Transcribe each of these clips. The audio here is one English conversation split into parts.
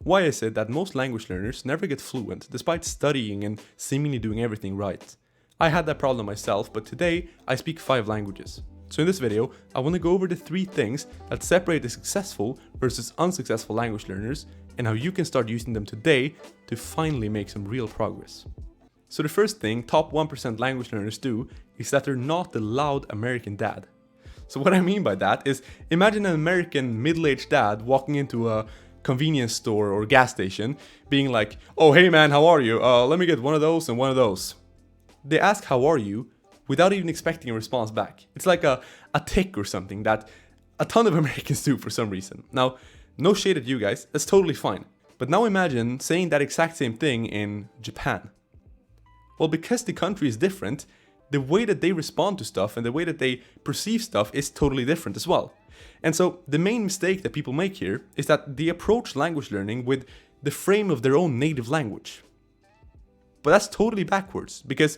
Why is it that most language learners never get fluent despite studying and seemingly doing everything right? I had that problem myself, but today I speak 5 languages. So in this video, I want to go over the 3 things that separate the successful versus unsuccessful language learners and how you can start using them today to finally make some real progress. So the first thing top 1% language learners do is that they're not the loud American dad. So what I mean by that is, imagine an American middle-aged dad walking into a convenience store or gas station being like, "Oh hey man, how are you? Let me get one of those and one of those." They ask how are you without even expecting a response back. It's like a tick or something that a ton of Americans do for some reason. Now, no shade at you guys, that's totally fine. But now imagine saying that exact same thing in Japan. Well, because the country is different, the way that they respond to stuff and the way that they perceive stuff is totally different as well. And so the main mistake that people make here is that they approach language learning with the frame of their own native language. But that's totally backwards, because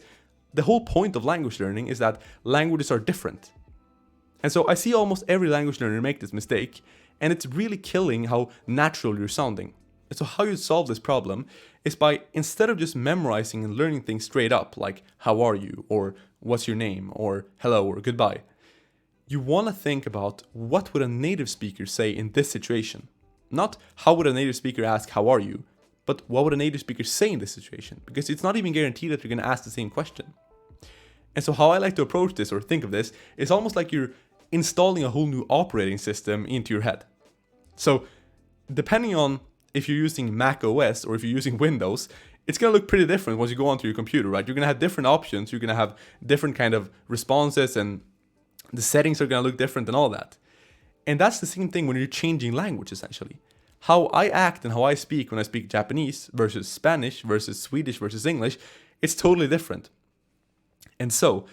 the whole point of language learning is that languages are different. And so I see almost every language learner make this mistake, and it's really killing how natural you're sounding. And so how you solve this problem is by, instead of just memorizing and learning things straight up, like how are you, or what's your name, or hello, or goodbye, you want to think about what would a native speaker say in this situation. Not how would a native speaker ask how are you, but what would a native speaker say in this situation? Because it's not even guaranteed that you're going to ask the same question. And so how I like to approach this or think of this is almost like you're installing a whole new operating system into your head. So depending on if you're using Mac OS or if you're using Windows, it's going to look pretty different once you go onto your computer, right? You're going to have different options, you're going to have different kind of responses, and the settings are going to look different and all that. And that's the same thing when you're changing language, essentially. How I act and how I speak when I speak Japanese versus Spanish versus Swedish versus English, it's totally different. And so,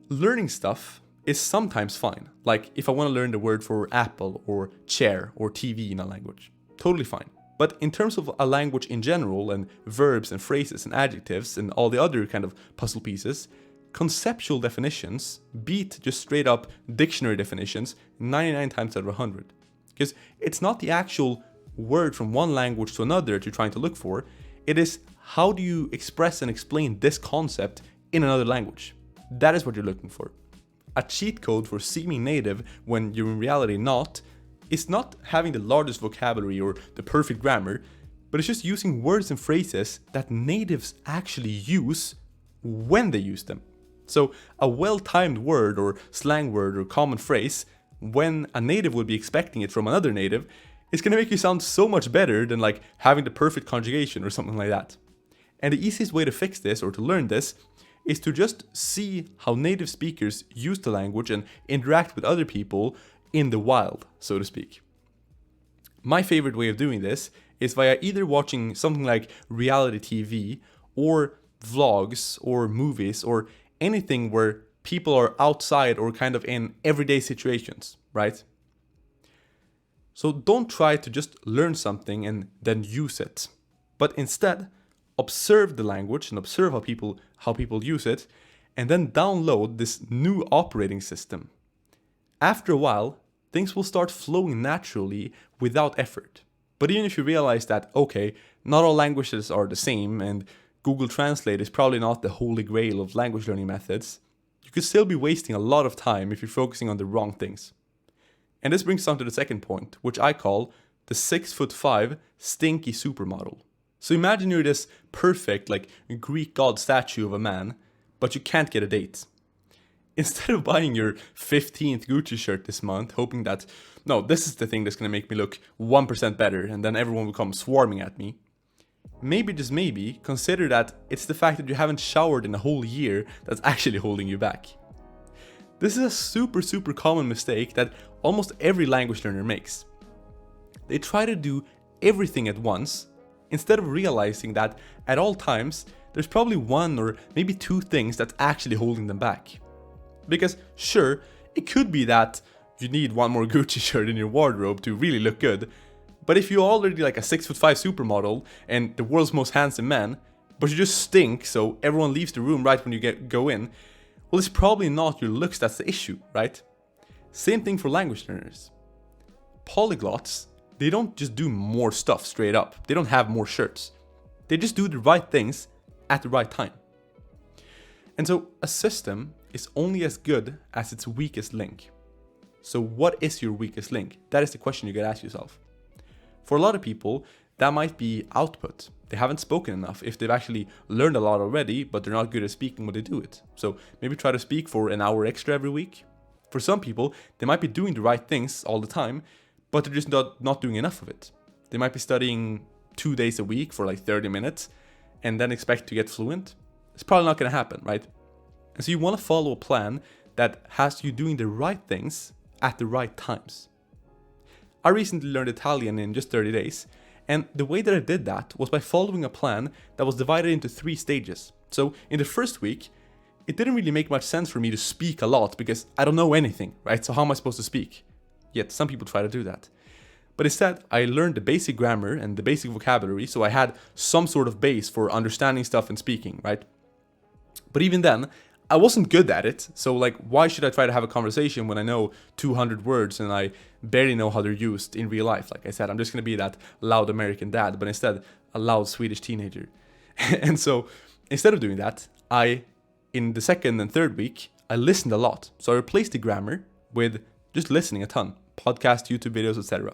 learning stuff is sometimes fine. Like if I want to learn the word for apple or chair or TV in a language. Totally fine. But in terms of a language in general, and verbs and phrases and adjectives and all the other kind of puzzle pieces, conceptual definitions beat just straight up dictionary definitions 99 times out of 100. Because it's not the actual word from one language to another that you're trying to look for, it is how do you express and explain this concept in another language. That is what you're looking for. A cheat code for seeming native when you're in reality not, is not having the largest vocabulary or the perfect grammar, but it's just using words and phrases that natives actually use when they use them. So a well-timed word or slang word or common phrase, when a native would be expecting it from another native, is going to make you sound so much better than like having the perfect conjugation or something like that. And the easiest way to fix this or to learn this is to just see how native speakers use the language and interact with other people in the wild, so to speak. My favorite way of doing this is via either watching something like reality TV or vlogs or movies or anything where people are outside or kind of in everyday situations, right? So don't try to just learn something and then use it, but instead observe the language and observe how people use it, and then download this new operating system. After a while, things will start flowing naturally without effort. But even if you realize that, okay, not all languages are the same and Google Translate is probably not the holy grail of language learning methods, you could still be wasting a lot of time if you're focusing on the wrong things. And this brings us on to the second point, which I call the 6'5" stinky supermodel. So imagine you're this perfect, like Greek god statue of a man, but you can't get a date. Instead of buying your 15th Gucci shirt this month, hoping that, no, this is the thing that's going to make me look 1% better and then everyone will come swarming at me, maybe, just maybe, consider that it's the fact that you haven't showered in a whole year that's actually holding you back. This is a super common mistake that almost every language learner makes. They try to do everything at once, instead of realizing that at all times, there's probably one or maybe 2 things that's actually holding them back. Because sure, it could be that you need one more Gucci shirt in your wardrobe to really look good, but if you're already like a 6'5" supermodel and the world's most handsome man, but you just stink so everyone leaves the room right when you go in, well, it's probably not your looks that's the issue, right? Same thing for language learners. Polyglots they don't just do more stuff straight up. They don't have more shirts. They just do the right things at the right time. And so a system is only as good as its weakest link. So what is your weakest link? That is the question you gotta ask yourself. For a lot of people, that might be output. They haven't spoken enough. If they've actually learned a lot already, but they're not good at speaking when they do it. So maybe try to speak for an hour extra every week. For some people, they might be doing the right things all the time, but they're just not doing enough of it. They might be studying 2 days a week for like 30 minutes and then expect to get fluent. It's probably not going to happen, right? And so you want to follow a plan that has you doing the right things at the right times. I recently learned Italian in just 30 days, and the way that I did that was by following a plan that was divided into 3 stages. So in the first week, it didn't really make much sense for me to speak a lot because I don't know anything, right? So how am I supposed to speak? Yet some people try to do that. But instead, I learned the basic grammar and the basic vocabulary, so I had some sort of base for understanding stuff and speaking, right? But even then, I wasn't good at it, so like, why should I try to have a conversation when I know 200 words and I barely know how they're used in real life? Like I said, I'm just gonna be that loud American dad, but instead, a loud Swedish teenager. And so, instead of doing that, in the second and third week, I listened a lot. So I replaced the grammar with just listening a ton. Podcasts, YouTube videos, etc.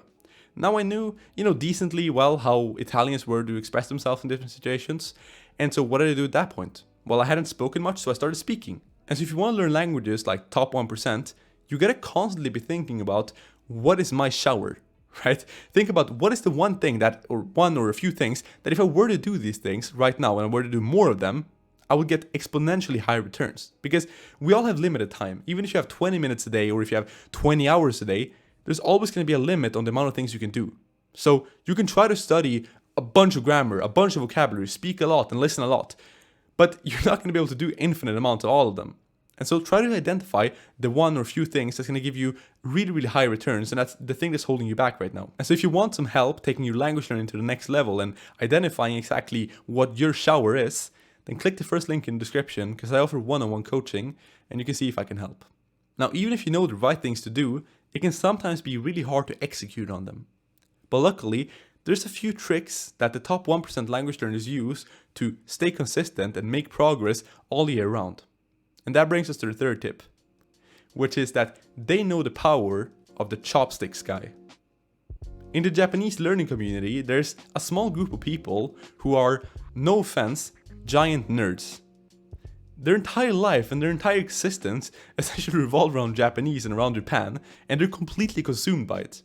Now I knew, decently well how Italians were to express themselves in different situations. And so what did I do at that point? Well, I hadn't spoken much, so I started speaking. And so if you want to learn languages like top 1%, you gotta constantly be thinking about, what is my shower, right? Think about what is the one thing that, or one or a few things, that if I were to do these things right now and I were to do more of them, I would get exponentially higher returns. Because we all have limited time. Even if you have 20 minutes a day or if you have 20 hours a day, there's always going to be a limit on the amount of things you can do. So you can try to study a bunch of grammar, a bunch of vocabulary, speak a lot and listen a lot, but you're not going to be able to do infinite amounts of all of them. And so try to identify the one or few things that's going to give you really, really high returns, and that's the thing that's holding you back right now. And so if you want some help taking your language learning to the next level and identifying exactly what your shower is, then click the first link in the description because I offer one-on-one coaching and you can see if I can help. Now, even if you know the right things to do, it can sometimes be really hard to execute on them. But luckily, there's a few tricks that the top 1% language learners use to stay consistent and make progress all year round. And that brings us to the third tip, which is that they know the power of the chopsticks guy. In the Japanese learning community, there's a small group of people who are, no offense, giant nerds. Their entire life and their entire existence essentially revolve around Japanese and around Japan, and they're completely consumed by it.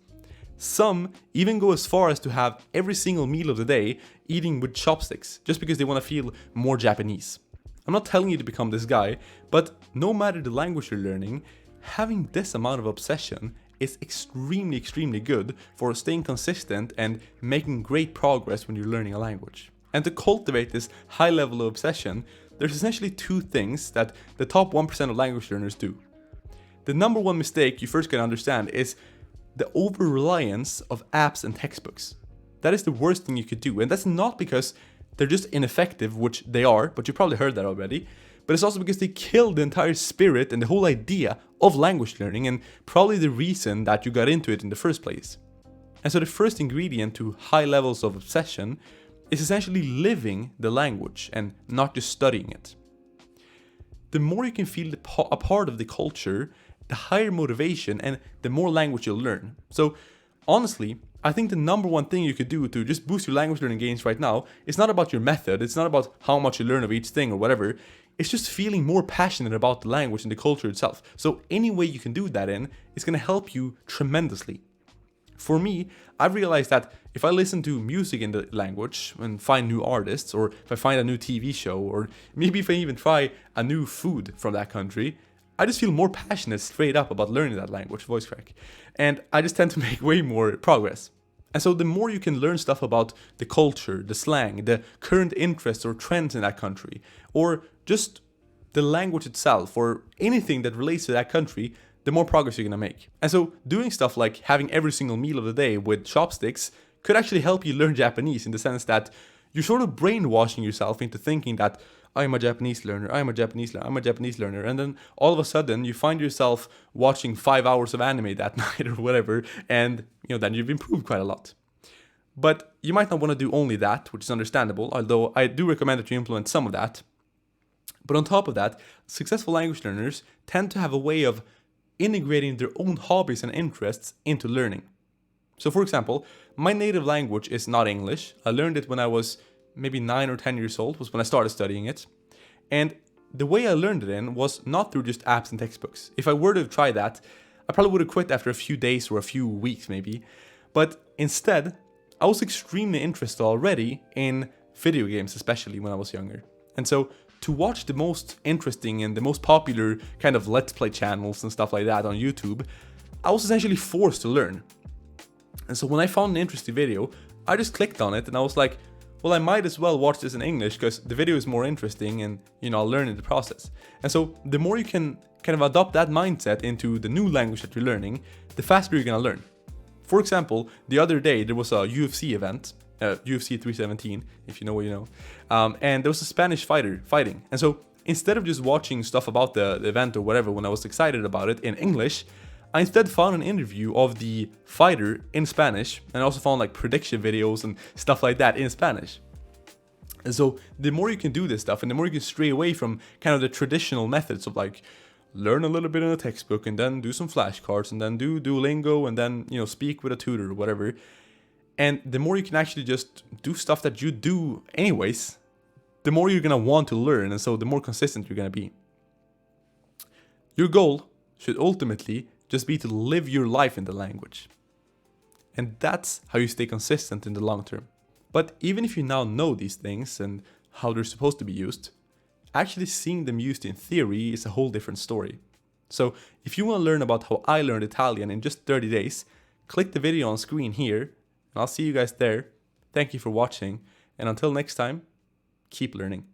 Some even go as far as to have every single meal of the day eating with chopsticks, just because they want to feel more Japanese. I'm not telling you to become this guy, but no matter the language you're learning, having this amount of obsession is extremely, extremely good for staying consistent and making great progress when you're learning a language. And to cultivate this high level of obsession, there's essentially 2 things that the top 1% of language learners do. The number one mistake you first gotta understand is the over-reliance of apps and textbooks. That is the worst thing you could do, and that's not because they're just ineffective, which they are, but you probably heard that already, but it's also because they kill the entire spirit and the whole idea of language learning, and probably the reason that you got into it in the first place. And so the first ingredient to high levels of obsession is essentially living the language and not just studying it. The more you can feel a part of the culture, the higher motivation and the more language you'll learn. So honestly, I think the number one thing you could do to just boost your language learning gains right now is not about your method, it's not about how much you learn of each thing or whatever, it's just feeling more passionate about the language and the culture itself. So any way you can do that in is going to help you tremendously. For me, I've realized that if I listen to music in the language and find new artists, or if I find a new TV show, or maybe if I even try a new food from that country, I just feel more passionate straight up about learning that language, voice crack. And I just tend to make way more progress. And so the more you can learn stuff about the culture, the slang, the current interests or trends in that country, or just the language itself, or anything that relates to that country, the more progress you're gonna make. And so doing stuff like having every single meal of the day with chopsticks could actually help you learn Japanese in the sense that you're sort of brainwashing yourself into thinking that, I'm a Japanese learner, I'm a Japanese learner, I'm a Japanese learner. And then all of a sudden you find yourself watching 5 hours of anime that night or whatever, and then you've improved quite a lot. But you might not want to do only that, which is understandable, although I do recommend that you implement some of that. But on top of that, successful language learners tend to have a way of integrating their own hobbies and interests into learning. So for example, my native language is not English. I learned it when I was maybe 9 or 10 years old, was when I started studying it. And the way I learned it in was not through just apps and textbooks. If I were to try that, I probably would have quit after a few days or a few weeks maybe. But instead, I was extremely interested already in video games, especially when I was younger. And so to watch the most interesting and the most popular kind of let's play channels and stuff like that on YouTube, I was essentially forced to learn. And so when I found an interesting video, I just clicked on it and I was like, well, I might as well watch this in English because the video is more interesting and, I'll learn in the process. And so the more you can kind of adopt that mindset into the new language that you're learning, the faster you're going to learn. For example, the other day there was a UFC event, UFC 317, if you know what you know, and there was a Spanish fighter fighting. And so instead of just watching stuff about the event or whatever when I was excited about it in English, I instead found an interview of the fighter in Spanish, and I also found like prediction videos and stuff like that in Spanish. And so the more you can do this stuff and the more you can stray away from kind of the traditional methods of like learn a little bit in a textbook and then do some flashcards and then do Duolingo and then, speak with a tutor or whatever. And the more you can actually just do stuff that you do anyways, the more you're going to want to learn, and so the more consistent you're going to be. Your goal should ultimately just be to live your life in the language. And that's how you stay consistent in the long term. But even if you now know these things and how they're supposed to be used, actually seeing them used in theory is a whole different story. So if you want to learn about how I learned Italian in just 30 days, click the video on screen here, and I'll see you guys there. Thank you for watching, and until next time, keep learning.